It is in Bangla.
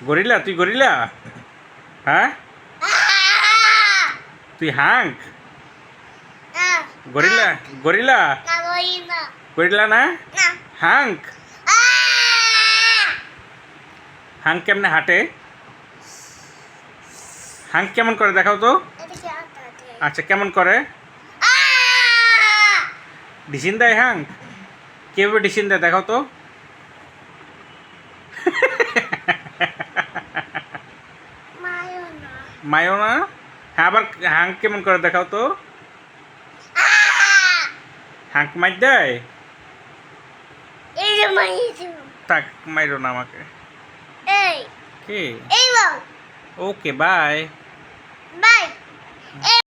গরিলা, তুই গরিলা? হ্যাঁ, তুই হাঙ্ক? গরিলা, গরিলা, গরিলা না হাঙ্ক? হাঙ্ক কেমনে হাঁটে? হাঙ্ক কেমন করে দেখাও তো। আচ্ছা, কেমন করে? ডিসিন দেয় হাঙ্ক? কিভাবে ডিসিন দেয় দেখাও তো। মায়ো না? হ্যাঁ, আবার হাঙ্ক কেমন করে দেখাও তো। হাঙ্ক মাইর দেয়? থাক, মাইরো না আমাকে। কি? ওকে, বাই।